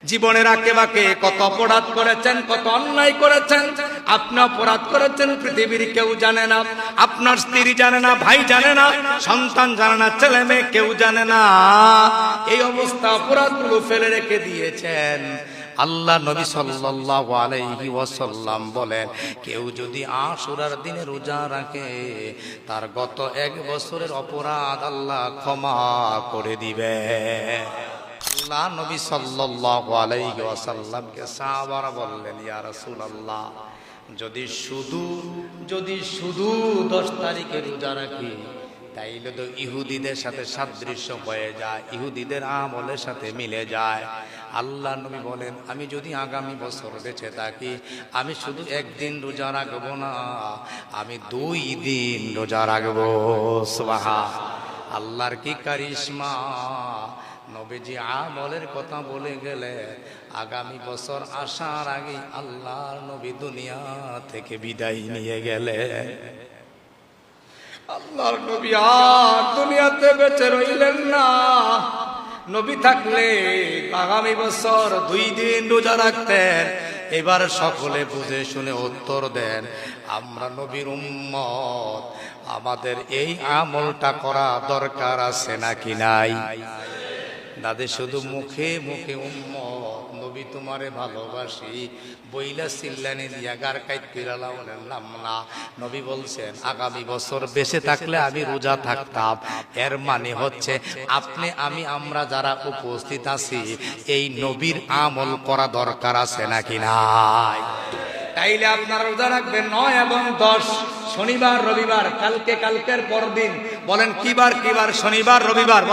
জীবনের আঁকে বাঁকে কত অপরাধ করেছেন, কত অন্যায় করেছেন। আপনি অপরাধ করেছেন, পৃথিবীর কেউ জানে না, আপনার স্ত্রী জানে না, ভাই জানে না, সন্তান জানে না, ছেলে মেয়ে কেউ জানে না। এই অবস্থা অপরাধগুলো ফেলে রেখে দিয়েছেন। আল্লাহ নবী সাল্লাল্লাহু আলাইহি ওয়াসাল্লাম বলেন, কেউ যদি আশুরার দিনে রোজা রাখে তার গত 1 বছরের অপরাধ আল্লাহ ক্ষমা করে দিবে। আল্লাহ নবী সাল্লাল্লাহু আলাইহি ওয়াসাল্লামকে সাহাবারা বললেন, ইয়া রাসূলুল্লাহ, যদি শুধু 10 তারিখে রোজা রাখি তাইলে তো ইহুদিদের সাথে সাদৃশ্য হয়ে যায়, ইহুদিদের আমলের সাথে মিলে যায়। আল্লাহ নবী বলেন, আমি যদি আগামী বছর বেঁচে থাকি আমি শুধু 1 দিন রোজা রাখবো না, আমি 2 দিন রোজা রাখবো। সুবহান আল্লাহর কি কারিশমা! নবীজি আমলের কথা বলে গেলে আগামী বছর আসার আগে আল্লাহর নবী দুনিয়া থেকে বিদায় নিয়ে গেলে। আল্লাহর নবী আর দুনিয়াতে বেঁচে রইলেন না। নবী থাকলে আগামী বছর 2 দিন রোজা রাখতেন। এবার সকলে বুঝে শুনে উত্তর দেন, আমরা নবীর উম্মত, আমাদের এই আমলটা করা দরকার আছে নাকি নাই? দাদে শুধু মুখে মুখে উম্মত, নবী তোমারে ভালোবাসি বইলা চিল্লানি দিয়া গার কাইত কইরা বললাম না। নবী বলছেন, আগামী বছর বেঁচে থাকলে আমি রোজা থাকতাম। এর মানে হচ্ছে আপনি আমি আমরা যারা উপস্থিত আছি এই নবীর আমল করা দরকার আছে নাকি নাই? তাইলে আপনারা রোজা রাখবেন 9 এবং 10, শনিবার রবিবার। কালকের পর দিন বলেন কিবার? শনিবার রবিবার।